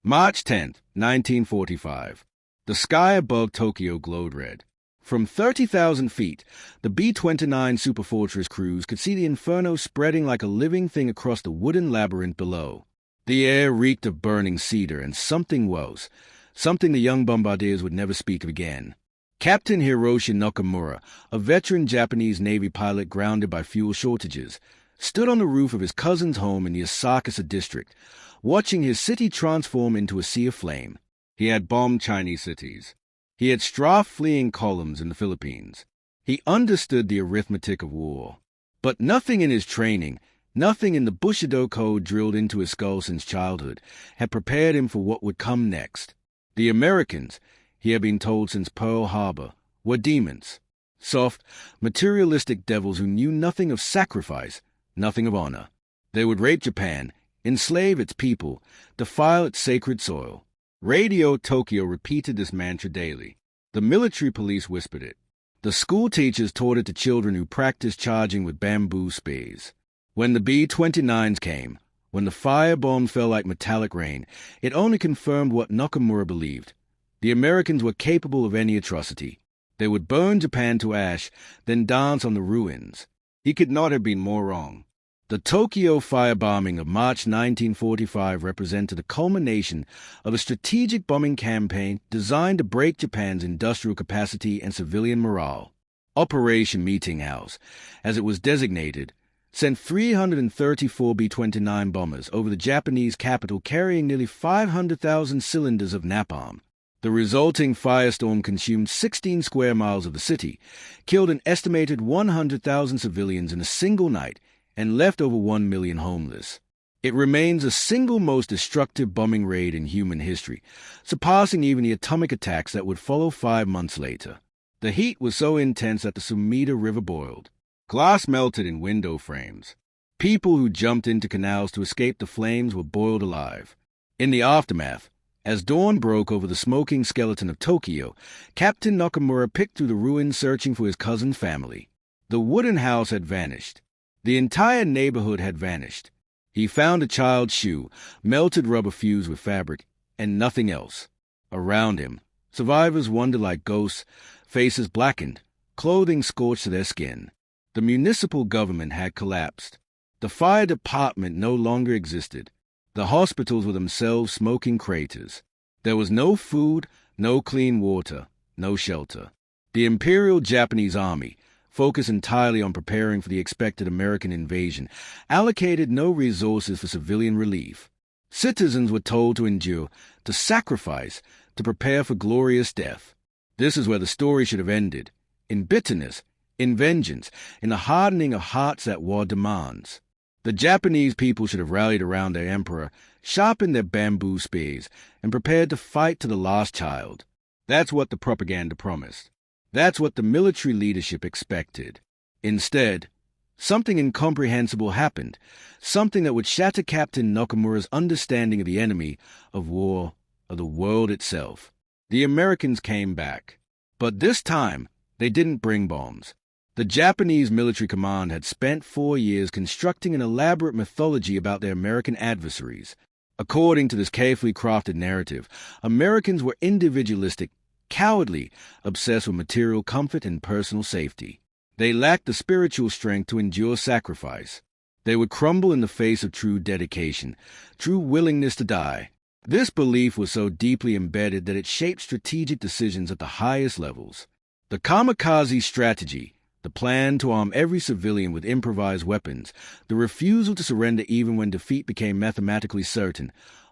March 10, 1945. The sky above Tokyo glowed red. From 30,000 feet, the B-29 Superfortress crews could see the inferno spreading like a living thing across the wooden labyrinth below. The air reeked of burning cedar and something the young bombardiers would never speak of again. Captain Hiroshi Nakamura, a veteran Japanese Navy pilot grounded by fuel shortages, stood on the roof of his cousin's home in the Asakasa district, watching his city transform into a sea of flame. He had bombed Chinese cities. He had strafed fleeing columns in the Philippines. He understood the arithmetic of war. But nothing in his training, nothing in the Bushido code drilled into his skull since childhood, had prepared him for what would come next. The Americans, he had been told since Pearl Harbor, were demons. Soft, materialistic devils who knew nothing of sacrifice, nothing of honor. They would rape Japan, enslave its people, defile its sacred soil. Radio Tokyo repeated this mantra daily. The military police whispered it. The school teachers taught it to children who practiced charging with bamboo spears. When the B-29s came, when the firebombs fell like metallic rain, it only confirmed what Nakamura believed. The Americans were capable of any atrocity. They would burn Japan to ash, then dance on the ruins. He could not have been more wrong. The Tokyo firebombing of March 1945 represented the culmination of a strategic bombing campaign designed to break Japan's industrial capacity and civilian morale. Operation Meeting House, as it was designated, sent 334 B-29 bombers over the Japanese capital carrying nearly 500,000 cylinders of napalm. The resulting firestorm consumed 16 square miles of the city, killed an estimated 100,000 civilians in a single night, and left over 1 million homeless. It remains the single most destructive bombing raid in human history, surpassing even the atomic attacks that would follow 5 months later. The heat was so intense that the Sumida River boiled. Glass melted in window frames. People who jumped into canals to escape the flames were boiled alive. In the aftermath, as dawn broke over the smoking skeleton of Tokyo, Captain Nakamura picked through the ruins searching for his cousin's family. The wooden house had vanished. The entire neighborhood had vanished. He found a child's shoe, melted rubber fused with fabric, and nothing else. Around him, survivors wandered like ghosts, faces blackened, clothing scorched to their skin. The municipal government had collapsed. The fire department no longer existed. The hospitals were themselves smoking craters. There was no food, no clean water, no shelter. The Imperial Japanese Army, focused entirely on preparing for the expected American invasion, allocated no resources for civilian relief. Citizens were told to endure, to sacrifice, to prepare for glorious death. This is where the story should have ended, in bitterness, in vengeance, in the hardening of hearts that war demands. The Japanese people should have rallied around their emperor, sharpened their bamboo spears, and prepared to fight to the last child. That's what the propaganda promised. That's what the military leadership expected. Instead, something incomprehensible happened, something that would shatter Captain Nakamura's understanding of the enemy, of war, of the world itself. The Americans came back. But this time, they didn't bring bombs. The Japanese military command had spent 4 years constructing an elaborate mythology about their American adversaries. According to this carefully crafted narrative, Americans were individualistic, cowardly, obsessed with material comfort and personal safety. They lacked the spiritual strength to endure sacrifice. They would crumble in the face of true dedication, true willingness to die. This belief was so deeply embedded that it shaped strategic decisions at the highest levels. The kamikaze strategy, the plan to arm every civilian with improvised weapons, the refusal to surrender even when defeat became mathematically certain,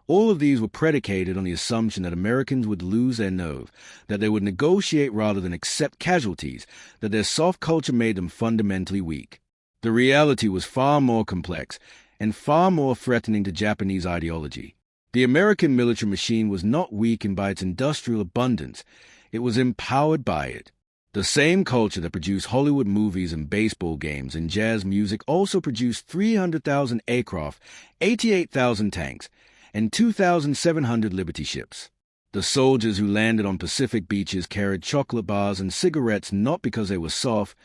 all of these were predicated on the assumption that Americans would lose their nerve, that they would negotiate rather than accept casualties, that their soft culture made them fundamentally weak. The reality was far more complex and far more threatening to Japanese ideology. The American military machine was not weakened by its industrial abundance. It was empowered by it. The same culture that produced Hollywood movies and baseball games and jazz music also produced 300,000 aircraft, 88,000 tanks, and 2,700 Liberty ships. The soldiers who landed on Pacific beaches carried chocolate bars and cigarettes not because they were soft,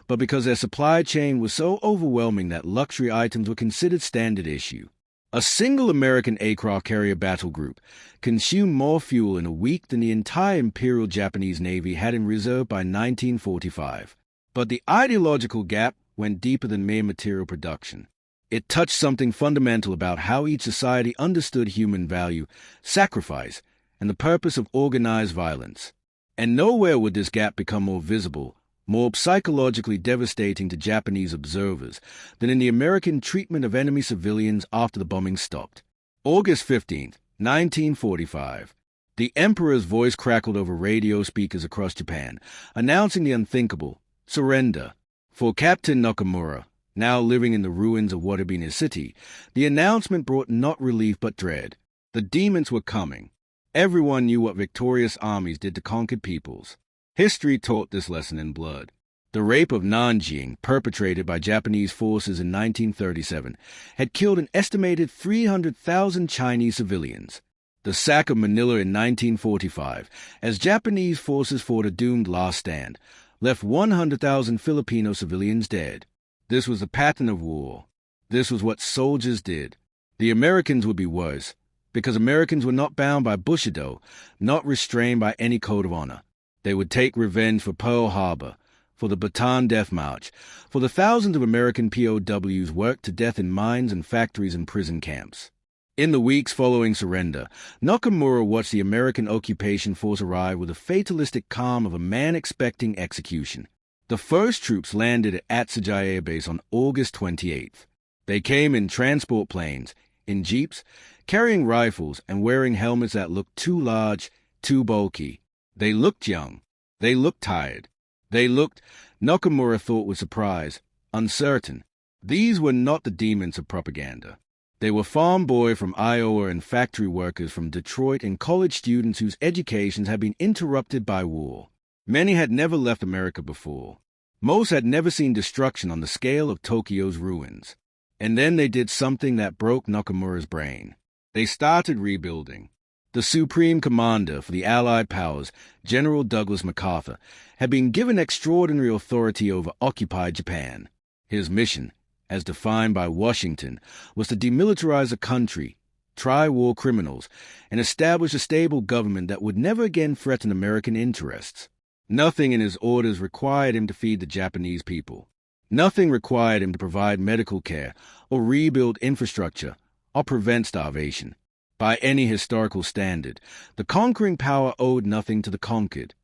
but because their supply chain was so overwhelming that luxury items were considered standard issue. A single American aircraft carrier battle group consumed more fuel in a week than the entire Imperial Japanese Navy had in reserve by 1945. But the ideological gap went deeper than mere material production. It touched something fundamental about how each society understood human value, sacrifice, and the purpose of organized violence. And nowhere would this gap become more visible, more psychologically devastating to Japanese observers than in the American treatment of enemy civilians after the bombing stopped. August 15, 1945. The Emperor's voice crackled over radio speakers across Japan, announcing the unthinkable: surrender. For Captain Nakamura, now living in the ruins of what had been his city, the announcement brought not relief but dread. The demons were coming. Everyone knew what victorious armies did to conquered peoples. History taught this lesson in blood. The rape of Nanjing, perpetrated by Japanese forces in 1937, had killed an estimated 300,000 Chinese civilians. The sack of Manila in 1945, as Japanese forces fought a doomed last stand, left 100,000 Filipino civilians dead. This was the pattern of war. This was what soldiers did. The Americans would be worse, because Americans were not bound by Bushido, not restrained by any code of honor. They would take revenge for Pearl Harbor, for the Bataan Death March, for the thousands of American POWs worked to death in mines and factories and prison camps. In the weeks following surrender, Nakamura watched the American occupation force arrive with the fatalistic calm of a man expecting execution. The first troops landed at Atsujai Air Base on August 28th. They came in transport planes, in jeeps, carrying rifles and wearing helmets that looked too large, too bulky. They looked young. They looked tired. They looked, Nakamura thought with surprise, uncertain. These were not the demons of propaganda. They were farm boys from Iowa and factory workers from Detroit and college students whose educations had been interrupted by war. Many had never left America before. Most had never seen destruction on the scale of Tokyo's ruins. And then they did something that broke Nakamura's brain. They started rebuilding. The supreme commander for the Allied powers, General Douglas MacArthur, had been given extraordinary authority over occupied Japan. His mission, as defined by Washington, was to demilitarize the country, try war criminals, and establish a stable government that would never again threaten American interests. Nothing in his orders required him to feed the Japanese people. Nothing required him to provide medical care or rebuild infrastructure or prevent starvation. By any historical standard, the conquering power owed nothing to the conquered.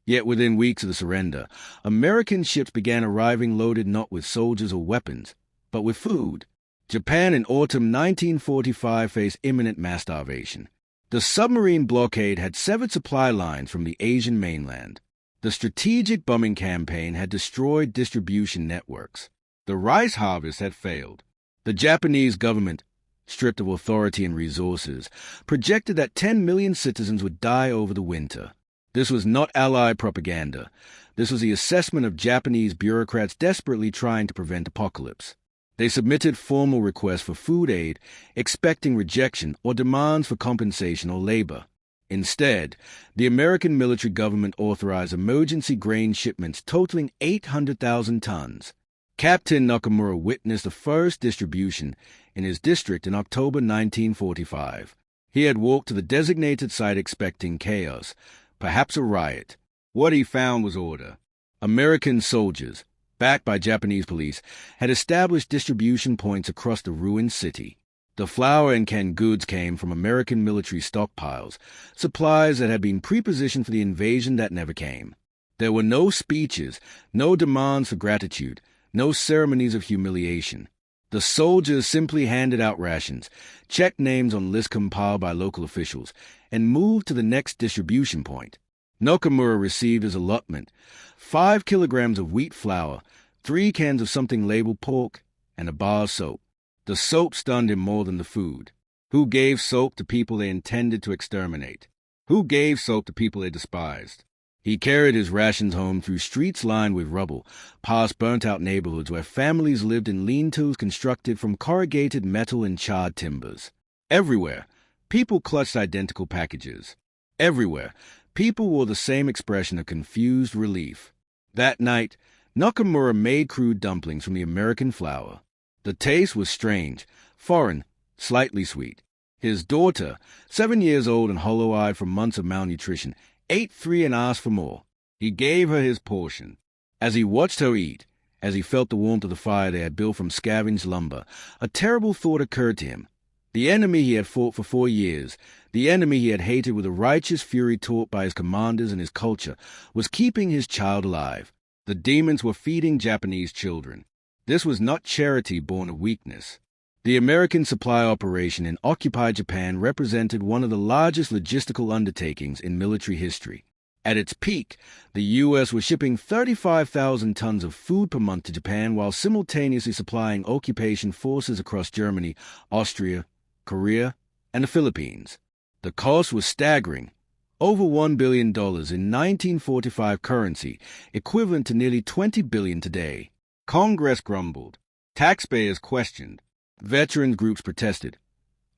Yet within weeks of the surrender, American ships began arriving loaded not with soldiers or weapons, but with food. Japan in autumn 1945 faced imminent mass starvation. The submarine blockade had severed supply lines from the Asian mainland. The strategic bombing campaign had destroyed distribution networks. The rice harvest had failed. The Japanese government, stripped of authority and resources, projected that 10 million citizens would die over the winter. This was not Allied propaganda. This was the assessment of Japanese bureaucrats desperately trying to prevent apocalypse. They submitted formal requests for food aid, expecting rejection or demands for compensation or labor. Instead, the American military government authorized emergency grain shipments totaling 800,000 tons. Captain Nakamura witnessed the first distribution in his district in October 1945. He had walked to the designated site expecting chaos, perhaps a riot. What he found was order. American soldiers, backed by Japanese police, had established distribution points across the ruined city. The flour and canned goods came from American military stockpiles, supplies that had been prepositioned for the invasion that never came. There were no speeches, no demands for gratitude, no ceremonies of humiliation. The soldiers simply handed out rations, checked names on lists compiled by local officials, and moved to the next distribution point. Nakamura received his allotment: 5 kilograms of wheat flour, 3 cans of something labeled pork, and a bar of soap. The soap stunned him more than the food. Who gave soap to people they intended to exterminate? Who gave soap to people they despised? He carried his rations home through streets lined with rubble, past burnt-out neighborhoods where families lived in lean-tos constructed from corrugated metal and charred timbers. Everywhere, people clutched identical packages. Everywhere, people wore the same expression of confused relief. That night, Nakamura made crude dumplings from the American flour. The taste was strange, foreign, slightly sweet. His daughter, 7 years old and hollow-eyed from months of malnutrition, ate 3 and asked for more. He gave her his portion. As he watched her eat, as he felt the warmth of the fire they had built from scavenged lumber, a terrible thought occurred to him. The enemy he had fought for 4 years, the enemy he had hated with a righteous fury taught by his commanders and his culture, was keeping his child alive. The demons were feeding Japanese children. This was not charity born of weakness. The American supply operation in occupied Japan represented one of the largest logistical undertakings in military history. At its peak, the U.S. was shipping 35,000 tons of food per month to Japan while simultaneously supplying occupation forces across Germany, Austria, Korea, and the Philippines. The cost was staggering. Over $1 billion in 1945 currency, equivalent to nearly $20 billion today. Congress grumbled. Taxpayers questioned. Veterans groups protested,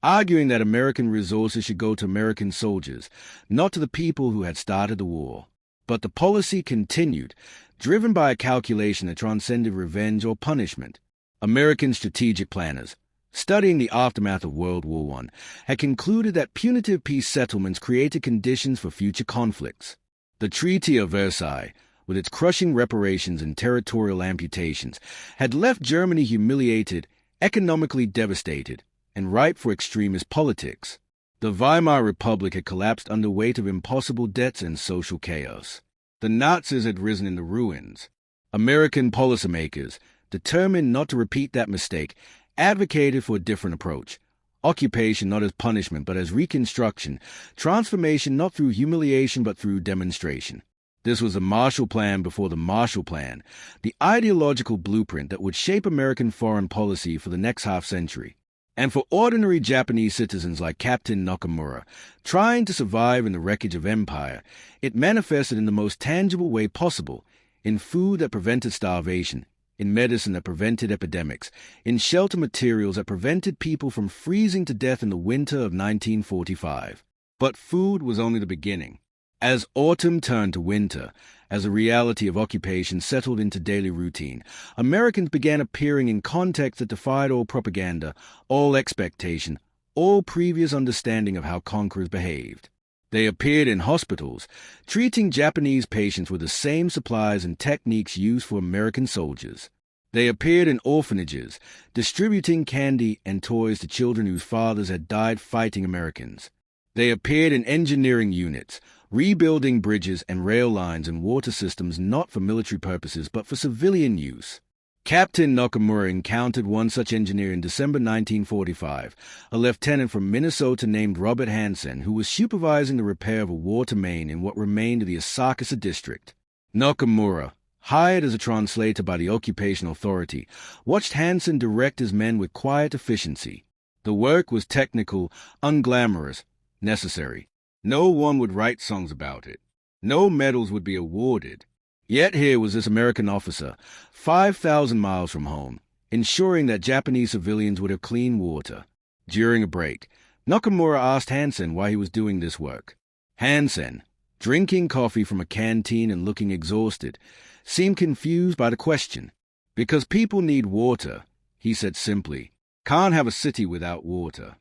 arguing that American resources should go to American soldiers, not to the people who had started the war. But the policy continued, driven by a calculation that transcended revenge or punishment. American strategic planners, studying the aftermath of World War I, had concluded that punitive peace settlements created conditions for future conflicts. The Treaty of Versailles, with its crushing reparations and territorial amputations, had left Germany humiliated, economically devastated, and ripe for extremist politics. The Weimar Republic had collapsed under weight of impossible debts and social chaos. The Nazis had risen in the ruins. American policymakers, determined not to repeat that mistake, advocated for a different approach. Occupation not as punishment but as reconstruction, transformation not through humiliation but through demonstration. This was the Marshall Plan before the Marshall Plan, the ideological blueprint that would shape American foreign policy for the next half-century. And for ordinary Japanese citizens like Captain Nakamura, trying to survive in the wreckage of empire, it manifested in the most tangible way possible, in food that prevented starvation, in medicine that prevented epidemics, in shelter materials that prevented people from freezing to death in the winter of 1945. But food was only the beginning. As autumn turned to winter, as the reality of occupation settled into daily routine, Americans began appearing in contexts that defied all propaganda, all expectation, all previous understanding of how conquerors behaved. They appeared in hospitals, treating Japanese patients with the same supplies and techniques used for American soldiers. They appeared in orphanages, distributing candy and toys to children whose fathers had died fighting Americans. They appeared in engineering units, rebuilding bridges and rail lines and water systems not for military purposes but for civilian use. Captain Nakamura encountered one such engineer in December 1945, a lieutenant from Minnesota named Robert Hansen, who was supervising the repair of a water main in what remained of the Asakasa district. Nakamura, hired as a translator by the occupation authority, watched Hansen direct his men with quiet efficiency. The work was technical, unglamorous, necessary. No one would write songs about it. No medals would be awarded. Yet here was this American officer, 5,000 miles from home, ensuring that Japanese civilians would have clean water. During a break, Nakamura asked Hansen why he was doing this work. Hansen, drinking coffee from a canteen and looking exhausted, seemed confused by the question. Because people need water, he said simply. Can't have a city without water.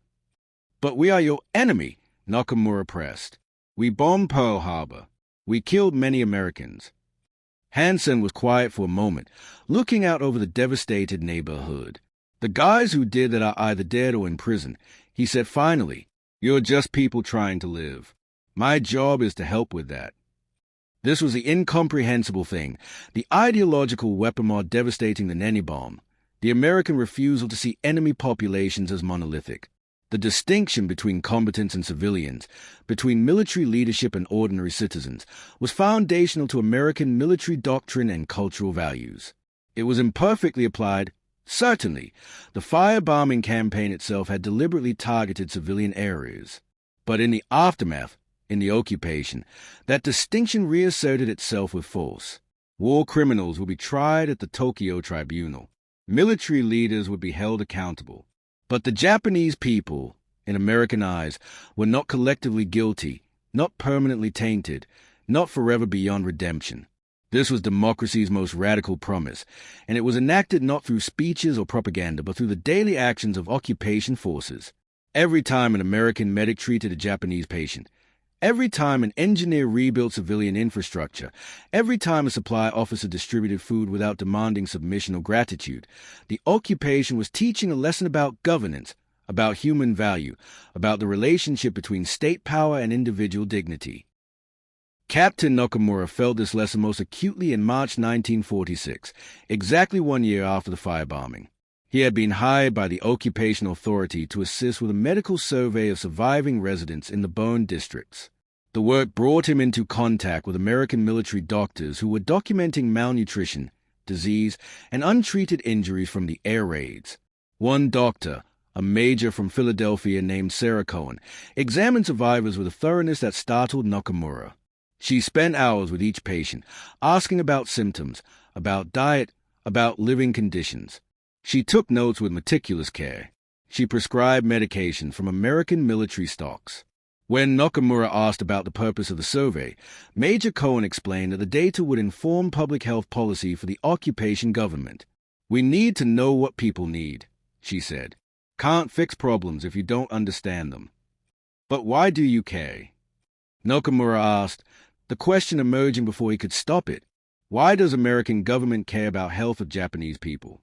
But we are your enemy, Nakamura pressed. We bombed Pearl Harbor. We killed many Americans. Hansen was quiet for a moment, looking out over the devastated neighborhood. The guys who did that are either dead or in prison, he said finally. You're just people trying to live. My job is to help with that. This was the incomprehensible thing, the ideological weapon more devastating than any bomb, the American refusal to see enemy populations as monolithic. The distinction between combatants and civilians, between military leadership and ordinary citizens, was foundational to American military doctrine and cultural values. It was imperfectly applied, certainly. The firebombing campaign itself had deliberately targeted civilian areas. But in the aftermath, in the occupation, that distinction reasserted itself with force. War criminals would be tried at the Tokyo Tribunal. Military leaders would be held accountable. But the Japanese people, in American eyes, were not collectively guilty, not permanently tainted, not forever beyond redemption. This was democracy's most radical promise, and it was enacted not through speeches or propaganda, but through the daily actions of occupation forces. Every time an American medic treated a Japanese patient, every time an engineer rebuilt civilian infrastructure, every time a supply officer distributed food without demanding submission or gratitude, the occupation was teaching a lesson about governance, about human value, about the relationship between state power and individual dignity. Captain Nakamura felt this lesson most acutely in March 1946, exactly 1 year after the firebombing. He had been hired by the occupation authority to assist with a medical survey of surviving residents in the burned districts. The work brought him into contact with American military doctors who were documenting malnutrition, disease, and untreated injuries from the air raids. One doctor, a major from Philadelphia named Sarah Cohen, examined survivors with a thoroughness that startled Nakamura. She spent hours with each patient, asking about symptoms, about diet, about living conditions. She took notes with meticulous care. She prescribed medication from American military stocks. When Nakamura asked about the purpose of the survey, Major Cohen explained that the data would inform public health policy for the occupation government. "We need to know what people need," she said. "Can't fix problems if you don't understand them." "But why do you care?" Nakamura asked, the question emerging before he could stop it. Why does American government care about health of Japanese people?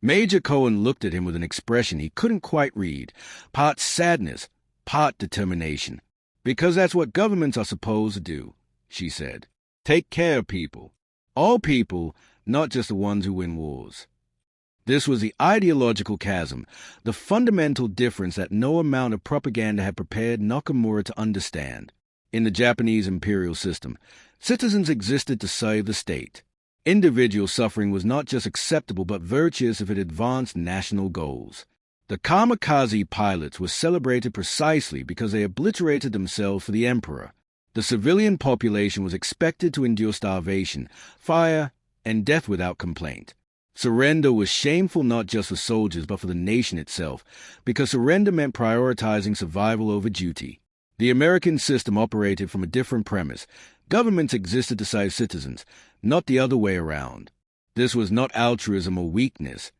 Major Cohen looked at him with an expression he couldn't quite read, part sadness, part determination. "Because that's what governments are supposed to do," she said. "Take care of people. All people, not just the ones who win wars." This was the ideological chasm, the fundamental difference that no amount of propaganda had prepared Nakamura to understand. In the Japanese imperial system, citizens existed to save the state. Individual suffering was not just acceptable but virtuous if it advanced national goals. The kamikaze pilots were celebrated precisely because they obliterated themselves for the emperor. The civilian population was expected to endure starvation, fire, and death without complaint. Surrender was shameful not just for soldiers but for the nation itself, because surrender meant prioritizing survival over duty. The American system operated from a different premise. Governments existed to save citizens, not the other way around. This was not altruism or weakness.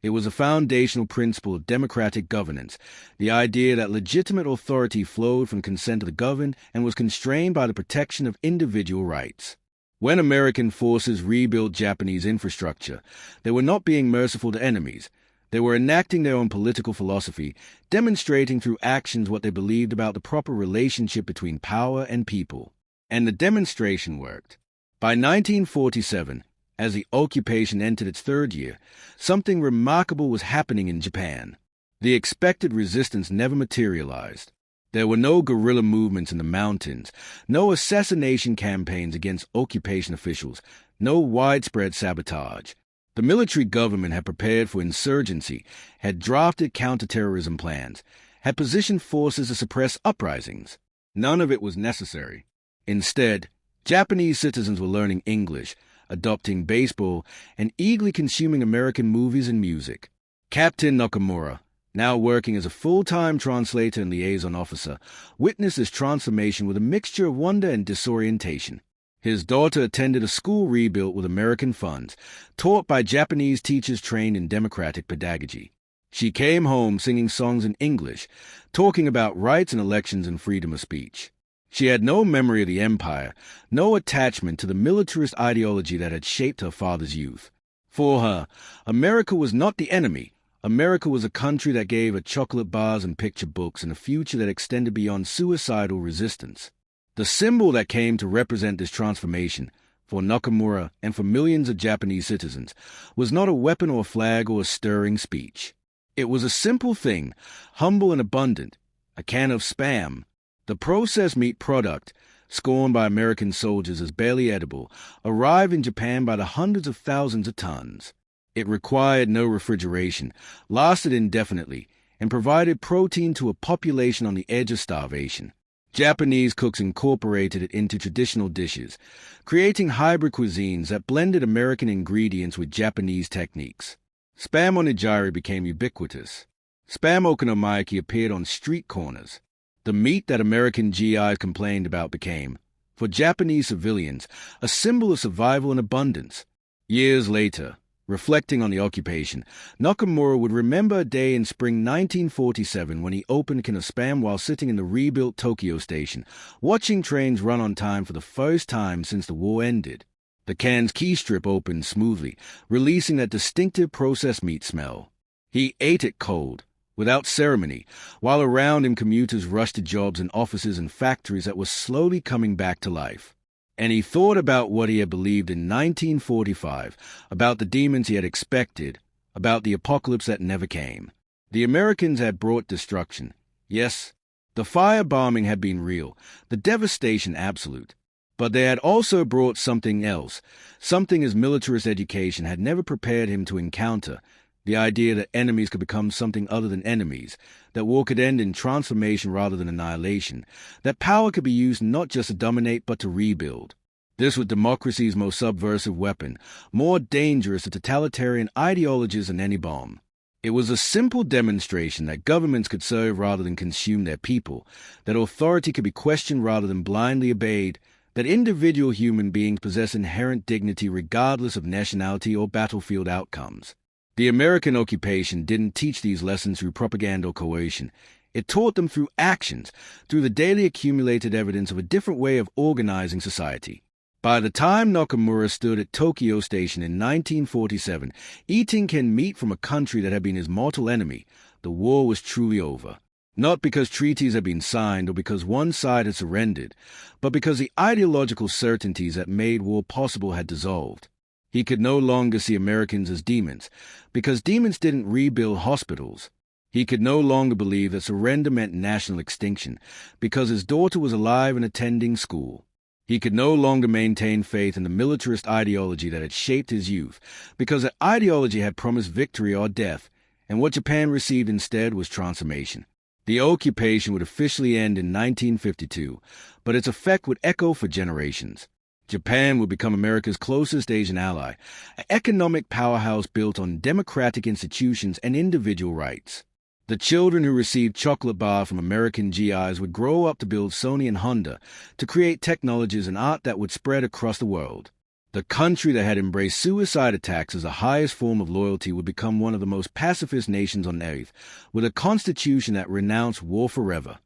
It was a foundational principle of democratic governance, the idea that legitimate authority flowed from consent of the governed and was constrained by the protection of individual rights. When American forces rebuilt Japanese infrastructure, they were not being merciful to enemies. They were enacting their own political philosophy, demonstrating through actions what they believed about the proper relationship between power and people. And the demonstration worked. By 1947, as the occupation entered its third year, something remarkable was happening in Japan. The expected resistance never materialized. There were no guerrilla movements in the mountains, no assassination campaigns against occupation officials, no widespread sabotage. The military government had prepared for insurgency, had drafted counterterrorism plans, had positioned forces to suppress uprisings. None of it was necessary. Instead, Japanese citizens were learning English, adopting baseball, and eagerly consuming American movies and music. Captain Nakamura, now working as a full-time translator and liaison officer, witnessed this transformation with a mixture of wonder and disorientation. His daughter attended a school rebuilt with American funds, taught by Japanese teachers trained in democratic pedagogy. She came home singing songs in English, talking about rights and elections and freedom of speech. She had no memory of the empire, no attachment to the militarist ideology that had shaped her father's youth. For her, America was not the enemy. America was a country that gave her chocolate bars and picture books and a future that extended beyond suicidal resistance. The symbol that came to represent this transformation, for Nakamura and for millions of Japanese citizens, was not a weapon or a flag or a stirring speech. It was a simple thing, humble and abundant, a can of Spam. The processed meat product, scorned by American soldiers as barely edible, arrived in Japan by the hundreds of thousands of tons. It required no refrigeration, lasted indefinitely, and provided protein to a population on the edge of starvation. Japanese cooks incorporated it into traditional dishes, creating hybrid cuisines that blended American ingredients with Japanese techniques. Spam onigiri became ubiquitous. Spam okonomiyaki appeared on street corners. The meat that American GIs complained about became For Japanese civilians, a symbol of survival and abundance. Years later, reflecting on the occupation, Nakamura would remember a day in spring 1947 when he opened a can of Spam while sitting in the rebuilt Tokyo station, watching trains run on time for the first time since the war ended. The can's key strip opened smoothly, releasing that distinctive processed meat smell. He ate it cold, without ceremony, while around him commuters rushed to jobs in offices and factories that were slowly coming back to life. And he thought about what he had believed in 1945, about the demons he had expected, about the apocalypse that never came. The Americans had brought destruction. Yes, the firebombing had been real, the devastation absolute. But they had also brought something else, something his militarist education had never prepared him to encounter, the idea that enemies could become something other than enemies, that war could end in transformation rather than annihilation, that power could be used not just to dominate but to rebuild. This was democracy's most subversive weapon, more dangerous to totalitarian ideologies than any bomb. It was a simple demonstration that governments could serve rather than consume their people, that authority could be questioned rather than blindly obeyed, that individual human beings possess inherent dignity regardless of nationality or battlefield outcomes. The American occupation didn't teach these lessons through propaganda or coercion. It taught them through actions, through the daily accumulated evidence of a different way of organizing society. By the time Nakamura stood at Tokyo Station in 1947, eating canned meat from a country that had been his mortal enemy, the war was truly over. Not because treaties had been signed or because one side had surrendered, but because the ideological certainties that made war possible had dissolved. He could no longer see Americans as demons, because demons didn't rebuild hospitals. He could no longer believe that surrender meant national extinction, because his daughter was alive and attending school. He could no longer maintain faith in the militarist ideology that had shaped his youth, because that ideology had promised victory or death, and what Japan received instead was transformation. The occupation would officially end in 1952, but its effect would echo for generations. Japan would become America's closest Asian ally, an economic powerhouse built on democratic institutions and individual rights. The children who received chocolate bar from American GIs would grow up to build Sony and Honda, to create technologies and art that would spread across the world. The country that had embraced suicide attacks as the highest form of loyalty would become one of the most pacifist nations on earth, with a constitution that renounced war forever.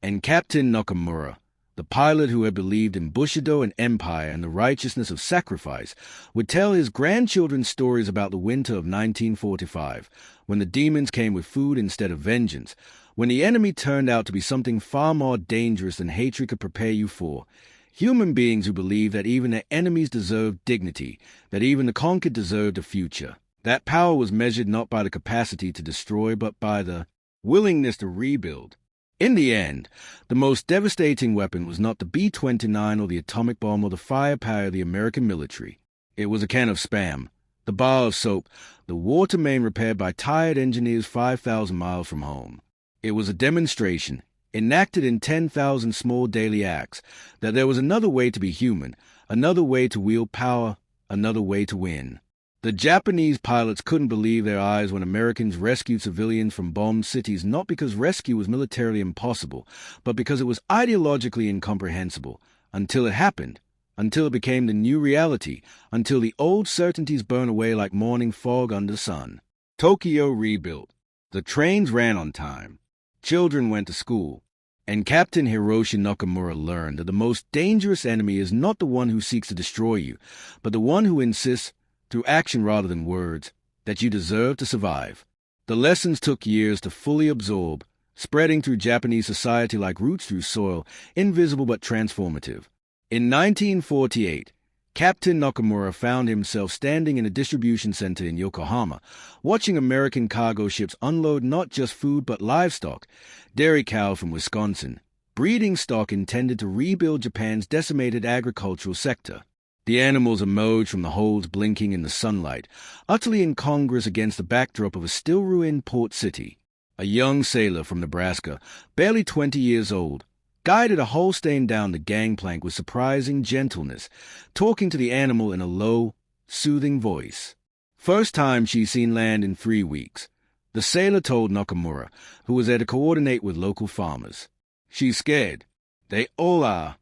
And Captain Nakamura, the pilot who had believed in Bushido and empire and the righteousness of sacrifice, would tell his grandchildren stories about the winter of 1945, when the demons came with food instead of vengeance, when the enemy turned out to be something far more dangerous than hatred could prepare you for. Human beings who believed that even their enemies deserved dignity, that even the conquered deserved a future. That power was measured not by the capacity to destroy, but by the willingness to rebuild. In the end, the most devastating weapon was not the B-29 or the atomic bomb or the firepower of the American military. It was a can of Spam, the bar of soap, the water main repaired by tired engineers 5,000 miles from home. It was a demonstration, enacted in 10,000 small daily acts, that there was another way to be human, another way to wield power, another way to win. The Japanese pilots couldn't believe their eyes when Americans rescued civilians from bombed cities, not because rescue was militarily impossible, but because it was ideologically incomprehensible, until it happened, until it became the new reality, until the old certainties burned away like morning fog under the sun. Tokyo rebuilt. The trains ran on time. Children went to school. And Captain Hiroshi Nakamura learned that the most dangerous enemy is not the one who seeks to destroy you, but the one who insists, through action rather than words, that you deserve to survive. The lessons took years to fully absorb, spreading through Japanese society like roots through soil, invisible but transformative. In 1948, Captain Nakamura found himself standing in a distribution center in Yokohama, watching American cargo ships unload not just food but livestock, dairy cows from Wisconsin, breeding stock intended to rebuild Japan's decimated agricultural sector. The animals emerged from the holds blinking in the sunlight, utterly incongruous against the backdrop of a still-ruined port city. A young sailor from Nebraska, barely 20 years old, guided a Holstein down the gangplank with surprising gentleness, talking to the animal in a low, soothing voice. First time she's seen land in 3 weeks, the sailor told Nakamura, who was there to coordinate with local farmers. She's scared. They all are.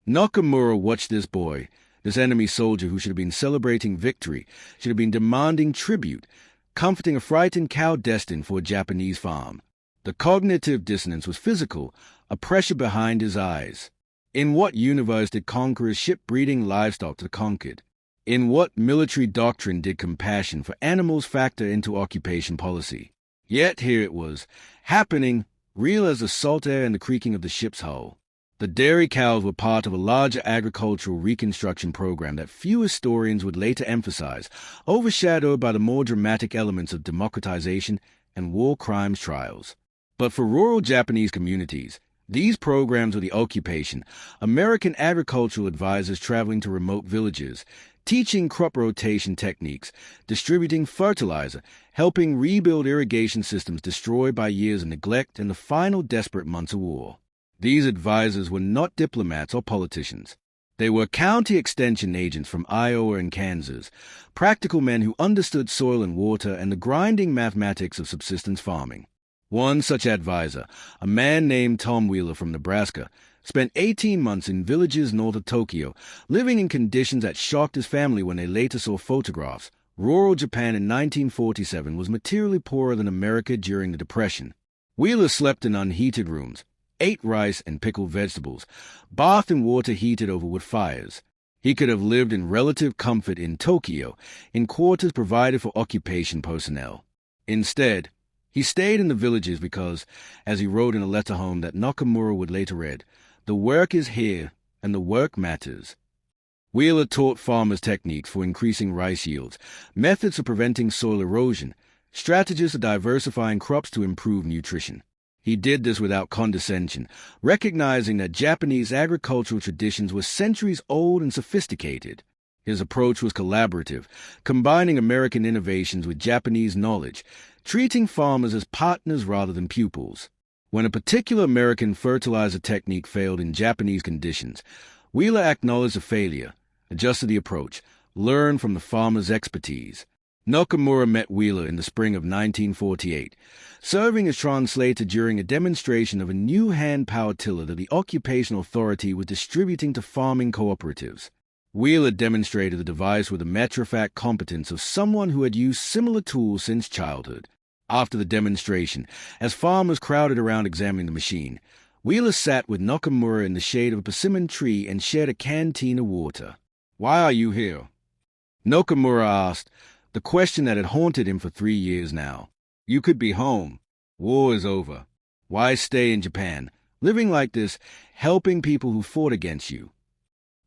Nakamura watched this boy, this enemy soldier who should have been celebrating victory, should have been demanding tribute, comforting a frightened cow destined for a Japanese farm. The cognitive dissonance was physical, a pressure behind his eyes. In what universe did conquerors ship breeding livestock to the conquered? In what military doctrine did compassion for animals factor into occupation policy? Yet here it was, happening, real as the salt air and the creaking of the ship's hull. The dairy cows were part of a larger agricultural reconstruction program that few historians would later emphasize, overshadowed by the more dramatic elements of democratization and war crimes trials. But for rural Japanese communities, these programs were the occupation, American agricultural advisors traveling to remote villages, teaching crop rotation techniques, distributing fertilizer, helping rebuild irrigation systems destroyed by years of neglect and the final desperate months of war. These advisors were not diplomats or politicians. They were county extension agents from Iowa and Kansas, practical men who understood soil and water and the grinding mathematics of subsistence farming. One such advisor, a man named Tom Wheeler from Nebraska, spent 18 months in villages north of Tokyo, living in conditions that shocked his family when they later saw photographs. Rural Japan in 1947 was materially poorer than America during the Depression. Wheeler slept in unheated rooms, ate rice and pickled vegetables, bathed in water heated over wood fires. He could have lived in relative comfort in Tokyo, in quarters provided for occupation personnel. Instead, he stayed in the villages because, as he wrote in a letter home that Nakamura would later read, the work is here, and the work matters. Wheeler taught farmers techniques for increasing rice yields, methods of preventing soil erosion, strategies for diversifying crops to improve nutrition. He did this without condescension, recognizing that Japanese agricultural traditions were centuries old and sophisticated. His approach was collaborative, combining American innovations with Japanese knowledge, treating farmers as partners rather than pupils. When a particular American fertilizer technique failed in Japanese conditions, Wheeler acknowledged the failure, adjusted the approach, learned from the farmer's expertise. Nakamura met Wheeler in the spring of 1948, serving as translator during a demonstration of a new hand-powered tiller that the occupation authority was distributing to farming cooperatives. Wheeler demonstrated the device with the matter-of-fact competence of someone who had used similar tools since childhood. After the demonstration, as farmers crowded around examining the machine, Wheeler sat with Nakamura in the shade of a persimmon tree and shared a canteen of water. "Why are you here?" Nakamura asked, the question that had haunted him for 3 years now. "You could be home. War is over. Why stay in Japan, living like this, helping people who fought against you?"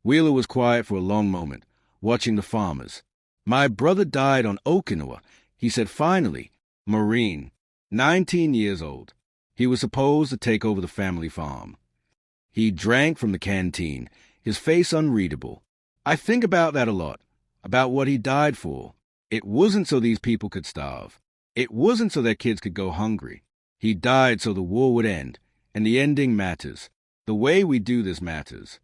Wheeler was quiet for a long moment, watching the farmers. "My brother died on Okinawa," he said finally. "Marine, 19 years old. He was supposed to take over the family farm." He drank from the canteen, his face unreadable. "I think about that a lot, about what he died for. It wasn't so these people could starve. It wasn't so their kids could go hungry. He died so the war would end, and the ending matters. The way we do this matters."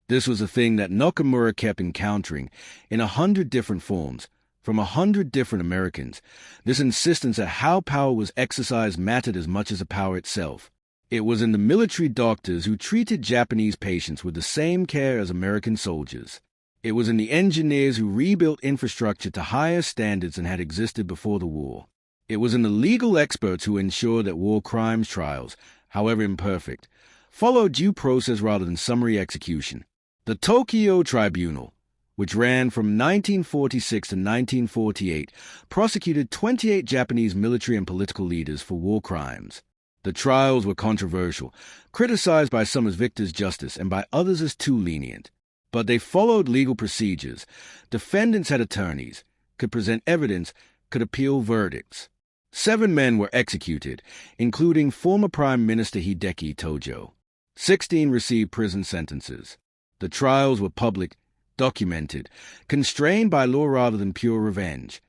This was a thing that Nakamura kept encountering in 100 different forms, from 100 different Americans, this insistence that how power was exercised mattered as much as the power itself. It was in the military doctors who treated Japanese patients with the same care as American soldiers. It was in the engineers who rebuilt infrastructure to higher standards than had existed before the war. It was in the legal experts who ensured that war crimes trials, however imperfect, followed due process rather than summary execution. The Tokyo Tribunal, which ran from 1946 to 1948, prosecuted 28 Japanese military and political leaders for war crimes. The trials were controversial, criticized by some as victors' justice and by others as too lenient. But they followed legal procedures. Defendants had attorneys, could present evidence, could appeal verdicts. 7 men were executed, including former Prime Minister Hideki Tojo. 16 received prison sentences. The trials were public, documented, constrained by law rather than pure revenge.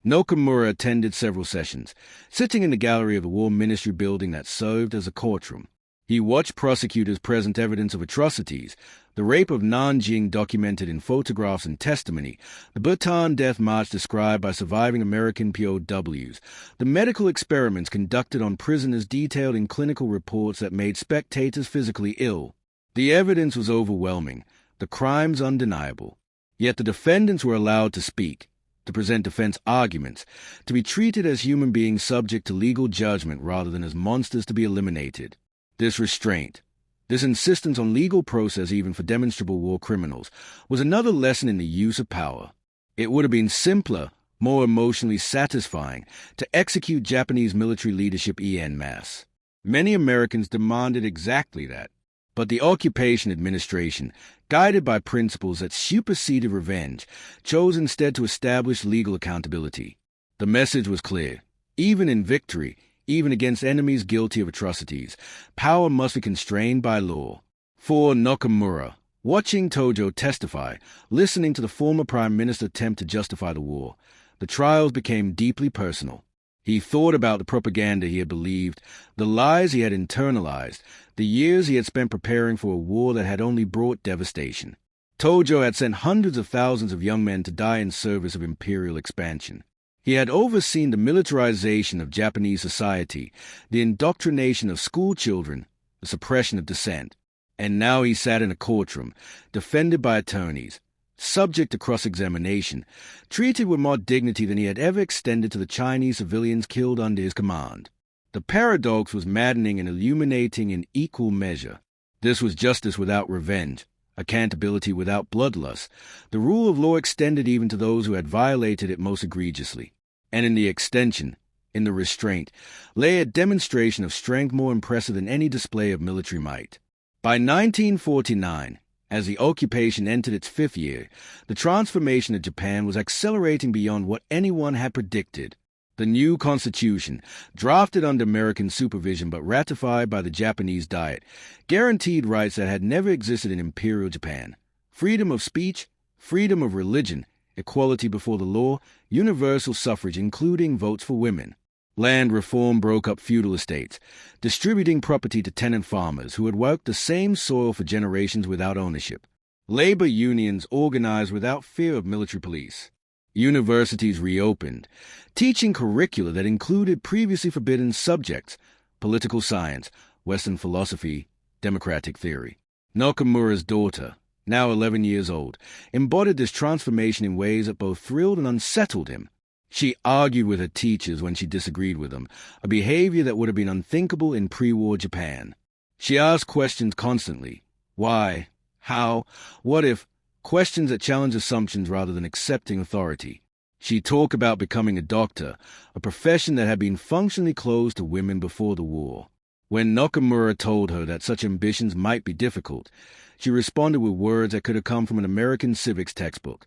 Nakamura attended several sessions, sitting in the gallery of the War Ministry building that served as a courtroom. He watched prosecutors present evidence of atrocities, the rape of Nanjing documented in photographs and testimony, the Bhutan death march described by surviving American POWs, the medical experiments conducted on prisoners detailed in clinical reports that made spectators physically ill. The evidence was overwhelming, the crimes undeniable. Yet the defendants were allowed to speak, to present defense arguments, to be treated as human beings subject to legal judgment rather than as monsters to be eliminated. This restraint, this insistence on legal process even for demonstrable war criminals, was another lesson in the use of power. It would have been simpler, more emotionally satisfying, to execute Japanese military leadership en masse. Many Americans demanded exactly that. But the occupation administration, guided by principles that superseded revenge, chose instead to establish legal accountability. The message was clear. Even in victory, even against enemies guilty of atrocities, power must be constrained by law. For Nakamura, watching Tojo testify, listening to the former prime minister attempt to justify the war, the trials became deeply personal. He thought about the propaganda he had believed, the lies he had internalized, the years he had spent preparing for a war that had only brought devastation. Tojo had sent hundreds of thousands of young men to die in service of imperial expansion. He had overseen the militarization of Japanese society, the indoctrination of school children, the suppression of dissent. And now he sat in a courtroom, defended by attorneys, subject to cross-examination, treated with more dignity than he had ever extended to the Chinese civilians killed under his command. The paradox was maddening and illuminating in equal measure. This was justice without revenge, accountability without bloodlust. The rule of law extended even to those who had violated it most egregiously. And in the extension, in the restraint, lay a demonstration of strength more impressive than any display of military might. By 1949, as the occupation entered its fifth year, the transformation of Japan was accelerating beyond what anyone had predicted. The new constitution, drafted under American supervision but ratified by the Japanese Diet, guaranteed rights that had never existed in Imperial Japan: freedom of speech, freedom of religion, equality before the law, universal suffrage including votes for women. Land reform broke up feudal estates, distributing property to tenant farmers who had worked the same soil for generations without ownership. Labor unions organized without fear of military police. Universities reopened, teaching curricula that included previously forbidden subjects: political science, Western philosophy, democratic theory. Nakamura's daughter, now 11 years old, embodied this transformation in ways that both thrilled and unsettled him. She argued with her teachers when she disagreed with them, a behavior that would have been unthinkable in pre-war Japan. She asked questions constantly. Why? How? What if? Questions that challenged assumptions rather than accepting authority. She talked about becoming a doctor, a profession that had been functionally closed to women before the war. When Nakamura told her that such ambitions might be difficult, she responded with words that could have come from an American civics textbook.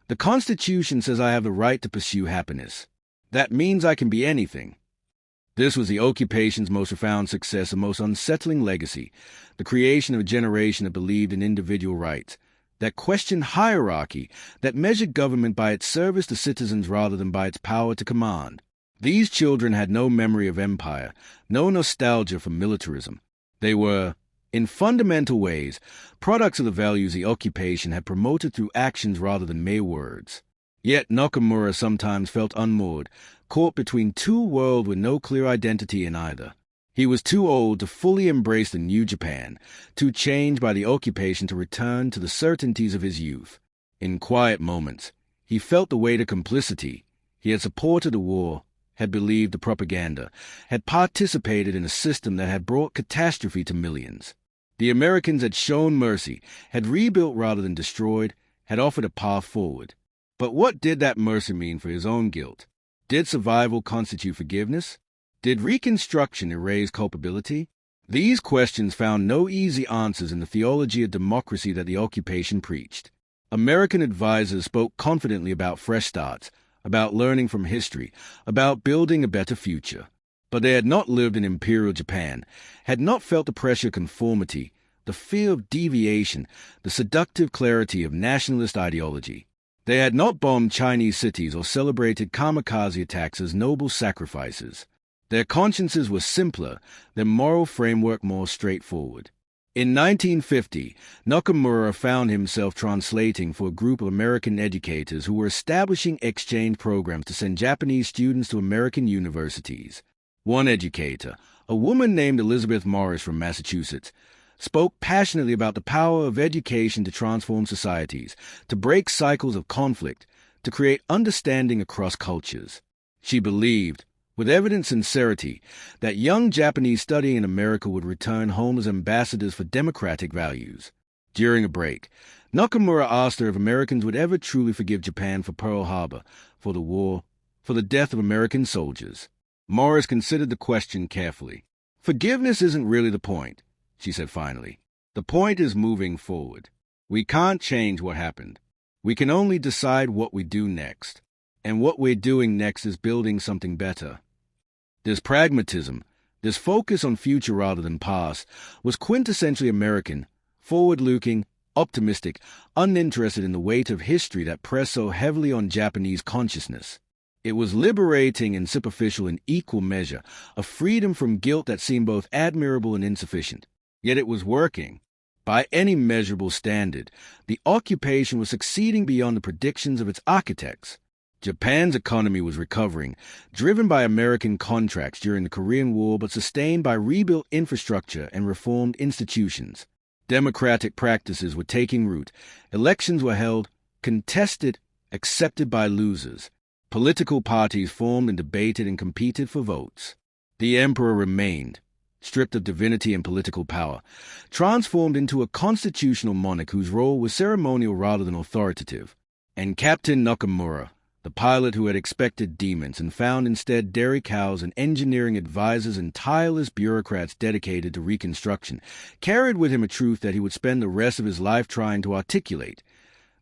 The Constitution says I have the right to pursue happiness. That means I can be anything. This was the occupation's most profound success and most unsettling legacy, the creation of a generation that believed in individual rights, that questioned hierarchy, that measured government by its service to citizens rather than by its power to command. These children had no memory of empire, no nostalgia for militarism. They were, in fundamental ways, products of the values the occupation had promoted through actions rather than mere words. Yet Nakamura sometimes felt unmoored, caught between two worlds with no clear identity in either. He was too old to fully embrace the new Japan, too changed by the occupation to return to the certainties of his youth. In quiet moments, he felt the weight of complicity. He had supported the war, had believed the propaganda, had participated in a system that had brought catastrophe to millions. The Americans had shown mercy, had rebuilt rather than destroyed, had offered a path forward. But what did that mercy mean for his own guilt? Did survival constitute forgiveness? Did reconstruction erase culpability? These questions found no easy answers in the theology of democracy that the occupation preached. American advisors spoke confidently about fresh starts, about learning from history, about building a better future. But they had not lived in Imperial Japan, had not felt the pressure of conformity, the fear of deviation, the seductive clarity of nationalist ideology. They had not bombed Chinese cities or celebrated kamikaze attacks as noble sacrifices. Their consciences were simpler, their moral framework more straightforward. In 1950, Nakamura found himself translating for a group of American educators who were establishing exchange programs to send Japanese students to American universities. One educator, a woman named Elizabeth Morris from Massachusetts, spoke passionately about the power of education to transform societies, to break cycles of conflict, to create understanding across cultures. She believed, with evident sincerity, that young Japanese studying in America would return home as ambassadors for democratic values. During a break, Nakamura asked her if Americans would ever truly forgive Japan for Pearl Harbor, for the war, for the death of American soldiers. Morris considered the question carefully. "Forgiveness isn't really the point," she said finally. "The point is moving forward. We can't change what happened. We can only decide what we do next. And what we're doing next is building something better." This pragmatism, this focus on future rather than past, was quintessentially American, forward-looking, optimistic, uninterested in the weight of history that pressed so heavily on Japanese consciousness. It was liberating and superficial in equal measure, a freedom from guilt that seemed both admirable and insufficient. Yet it was working. By any measurable standard, the occupation was succeeding beyond the predictions of its architects. Japan's economy was recovering, driven by American contracts during the Korean War but sustained by rebuilt infrastructure and reformed institutions. Democratic practices were taking root. Elections were held, contested, accepted by losers. Political parties formed and debated and competed for votes. The emperor remained, stripped of divinity and political power, transformed into a constitutional monarch whose role was ceremonial rather than authoritative. And Captain Nakamura, the pilot who had expected demons and found instead dairy cows and engineering advisors and tireless bureaucrats dedicated to reconstruction, carried with him a truth that he would spend the rest of his life trying to articulate,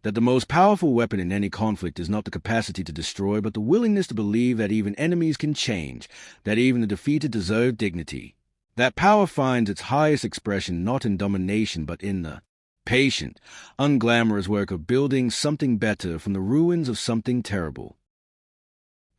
that the most powerful weapon in any conflict is not the capacity to destroy, but the willingness to believe that even enemies can change, that even the defeated deserve dignity. That power finds its highest expression not in domination but in the patient, unglamorous work of building something better from the ruins of something terrible.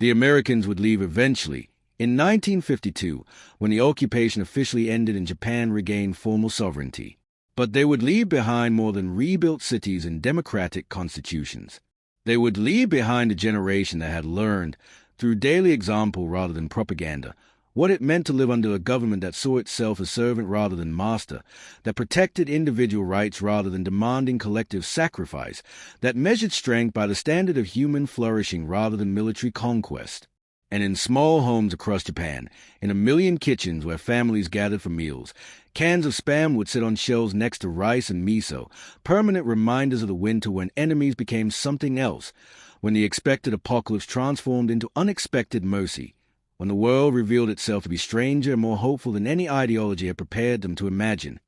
The Americans would leave eventually, in 1952, when the occupation officially ended and Japan regained formal sovereignty. But they would leave behind more than rebuilt cities and democratic constitutions. They would leave behind a generation that had learned, through daily example rather than propaganda, what it meant to live under a government that saw itself as servant rather than master, that protected individual rights rather than demanding collective sacrifice, that measured strength by the standard of human flourishing rather than military conquest. And in small homes across Japan, in a million kitchens where families gathered for meals, cans of Spam would sit on shelves next to rice and miso, permanent reminders of the winter when enemies became something else, when the expected apocalypse transformed into unexpected mercy, when the world revealed itself to be stranger and more hopeful than any ideology had prepared them to imagine.